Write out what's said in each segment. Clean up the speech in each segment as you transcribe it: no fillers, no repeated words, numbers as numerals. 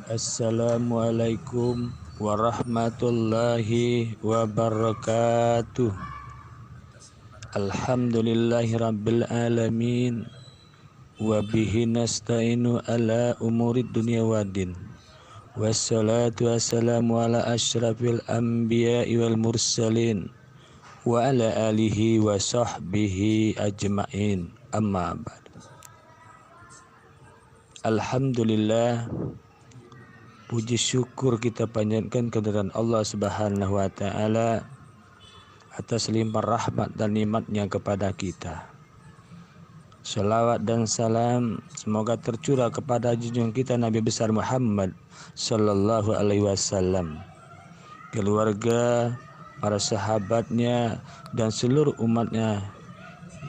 Assalamualaikum warahmatullahi wabarakatuh. Alhamdulillahi rabbil alamin. Wa bihi nasta'inu ala umurid dunya waddin. Wassalatu wassalamu ala asyrafil anbiya'i wal mursalin wa ala alihi wa sahbihi ajma'in. Amma ba'd. Alhamdulillah, puji syukur kita panjatkan kehadiran Allah Subhanahu wa taala atas limpah rahmat dan nikmat-Nya kepada kita. Salawat dan salam semoga tercurah kepada junjungan kita Nabi besar Muhammad sallallahu alaihi wasallam, keluarga, para sahabatnya dan seluruh umatnya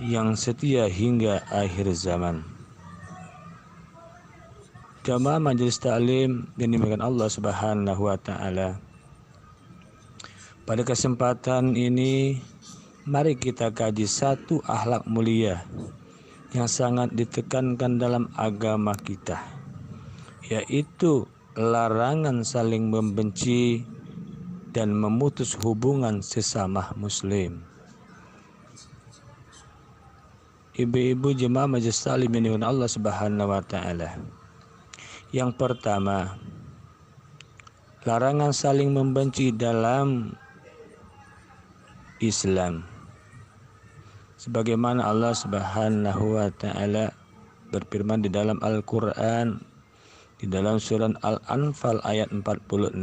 yang setia hingga akhir zaman. Jamaah majelis taklim yang dimuliakan Allah Subhanahu wa taala. Pada kesempatan ini mari kita kaji satu akhlak mulia yang sangat ditekankan dalam agama kita, yaitu larangan saling membenci dan memutus hubungan sesama muslim. Ibu-ibu jemaah majelis taklim yang dimuliakan Allah Subhanahu wa taala. Yang pertama, larangan saling membenci dalam Islam. Sebagaimana Allah Subhanahu wa taala berfirman di dalam Al-Qur'an di dalam surah Al-Anfal ayat 46.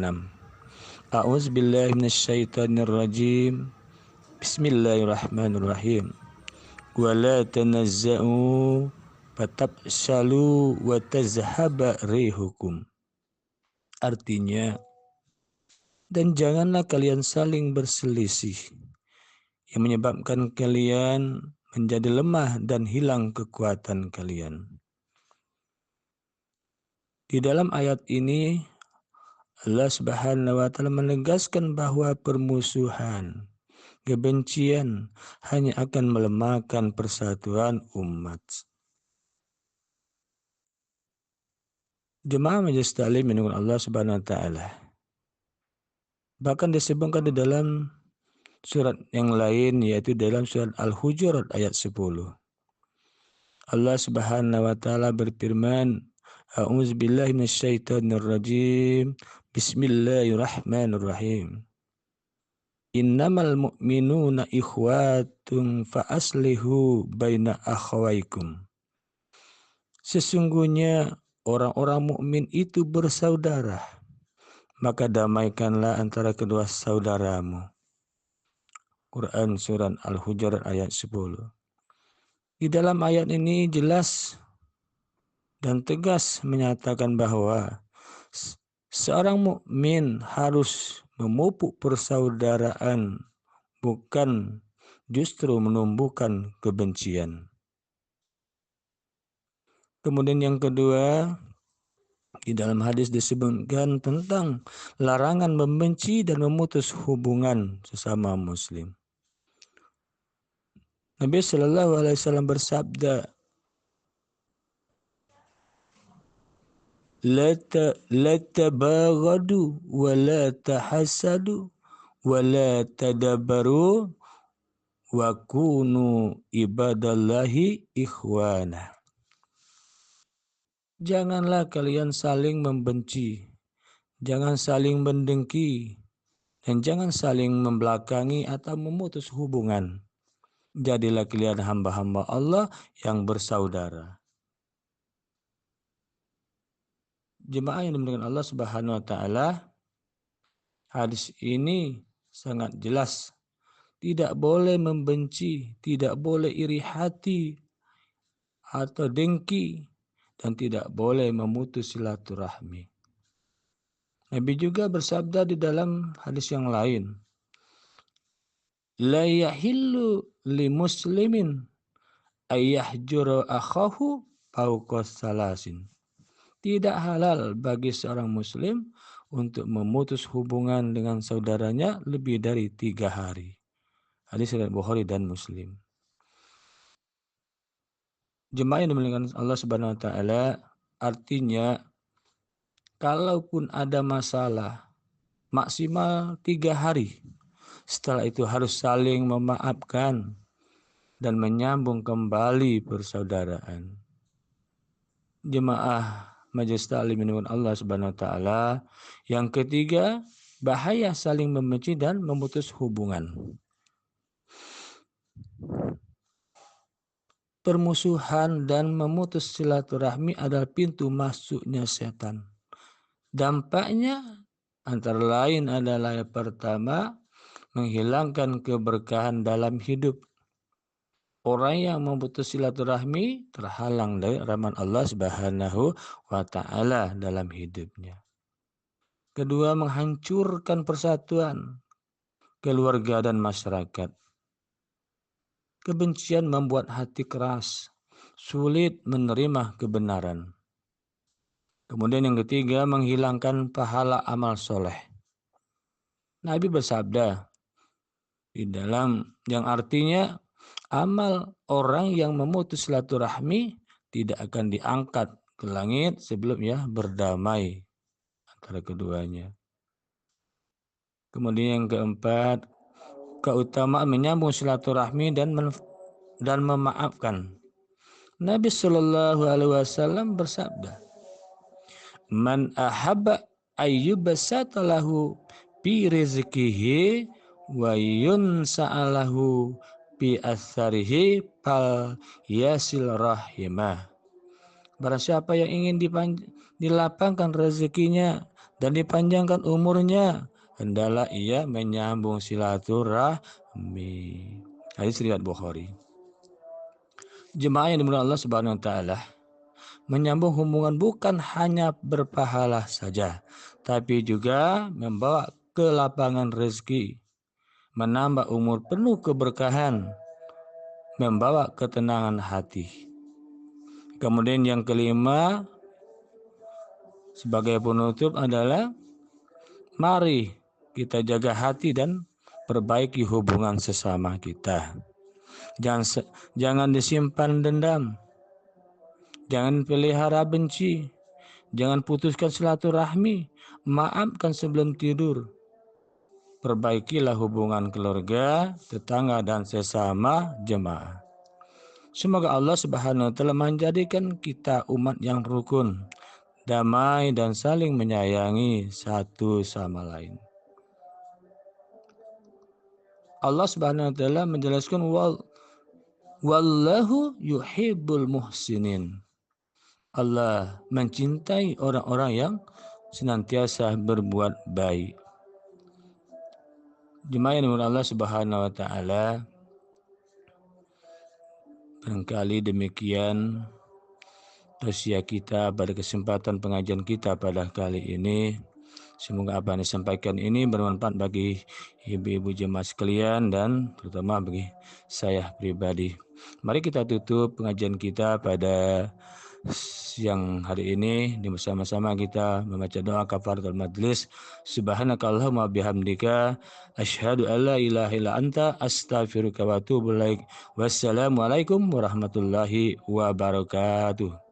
A'udzubillahi minasyaitonir rajim. Bismillahirrahmanirrahim. Wala tanazza'u fatafshalu wa tazhaba rihukum. Artinya, dan janganlah kalian saling berselisih yang menyebabkan kalian menjadi lemah dan hilang kekuatan kalian. Di dalam ayat ini Allah Subhanahu wa taala menegaskan bahwa permusuhan, kebencian hanya akan melemahkan persatuan umat. Jemaah majelis taklim yang dimuliakan Allah Subhanahu wa taala. Bahkan disebutkan di dalam surat yang lain, yaitu dalam surat Al-Hujurat ayat 10. Allah Subhanahu wa taala berfirman, A'udzubillahi minasyaitonir rajim. Bismillahirrahmanirrahim. Innamal mu'minuna ikhwatun fa aslihu baina akhawaikum. Sesungguhnya orang-orang mukmin itu bersaudara, maka damaikanlah antara kedua saudaramu. Quran surat Al-Hujurat ayat 10. Di dalam ayat ini jelas dan tegas menyatakan bahwa seorang mukmin harus memupuk persaudaraan, bukan justru menumbuhkan kebencian. Kemudian yang kedua, di dalam hadis disebutkan tentang larangan membenci dan memutus hubungan sesama muslim. Nabi sallallahu alaihi wasallam bersabda, la tabaghadu wa la tahassadu wa la tadabaru wa kunu ibadallahi ikhwana. Janganlah kalian saling membenci, jangan saling mendengki, dan jangan saling membelakangi atau memutus hubungan. Jadilah kalian hamba-hamba Allah yang bersaudara. Jemaah yang dimuliakan Allah Subhanahu wa taala, hadis ini sangat jelas. Tidak boleh membenci, tidak boleh iri hati atau dengki, dan tidak boleh memutus silaturahmi. Nabi juga bersabda di dalam hadis yang lain, la yahillu li muslimin ayyahjura akhahu fawqa salasin. Tidak halal bagi seorang muslim untuk memutus hubungan dengan saudaranya lebih dari 3 hari. Hadis riwayat Bukhari dan Muslim. Jemaah yang dimuliakan Allah Subhanahu wa taala, artinya kalaupun ada masalah, maksimal 3 hari. Setelah itu harus saling memaafkan dan menyambung kembali persaudaraan. Jemaah Majelis Ta'lim Minuman Allah Subhanahu wa taala. Yang ketiga, bahaya saling membenci dan memutus hubungan. Permusuhan dan memutus silaturahmi adalah pintu masuknya setan. Dampaknya antara lain adalah yang pertama, menghilangkan keberkahan dalam hidup. Orang yang memutus silaturahmi terhalang dari rahmat Allah Subhanahu wa taala dalam hidupnya. Kedua, menghancurkan persatuan keluarga dan masyarakat. Kebencian membuat hati keras, sulit menerima kebenaran. Kemudian yang ketiga, menghilangkan pahala amal soleh. Nabi bersabda di dalam yang artinya amal orang yang memutus silaturahmi tidak akan diangkat ke langit sebelum berdamai antara keduanya. Kemudian yang keempat, keutamaan menyambung silaturahmi dan memaafkan. Nabi Shallallahu Alaihi Wasallam bersabda, "Man ahabba ayyubasatalahu bi rizkihi wa yunsa'alahu bi atharihi fal yasil rahimah." Barang siapa yang ingin dilapangkan rezekinya dan dipanjangkan umurnya, hendaklah ia menyambung silaturahmi. Hadis riwayat Bukhari. Jemaah yang dimuliakan Allah Subhanahu wa taala, menyambung hubungan bukan hanya berpahala saja, tapi juga membawa kelapangan rezeki, menambah umur penuh keberkahan, membawa ketenangan hati. Kemudian yang kelima, sebagai penutup adalah mari kita jaga hati dan perbaiki hubungan sesama kita. Jangan disimpan dendam. Jangan pelihara benci. Jangan putuskan silaturahmi. Maafkan sebelum tidur. Perbaikilah hubungan keluarga, tetangga dan sesama jemaah. Semoga Allah Subhanahu wa taala menjadikan kita umat yang rukun, damai dan saling menyayangi satu sama lain. Allah Subhanahu wa taala menjelaskan wallahu yuhibbul muhsinin. Allah mencintai orang-orang yang senantiasa berbuat baik. Jemaah yang dimuliakan Allah Subhanahu wa taala, barangkali demikian tausiah kita pada kesempatan pengajian kita pada kali ini. Semoga apa yang disampaikan ini bermanfaat bagi ibu-ibu jemaah sekalian dan terutama bagi saya pribadi. Mari kita tutup pengajian kita pada siang hari ini bersama-sama kita membaca doa kafaratul majlis. Subhanakallahumma bihamdika asyhadu alla ilaha illa anta astaghfiruka wa atubu ilaik. Wassalamualaikum warahmatullahi wabarakatuh.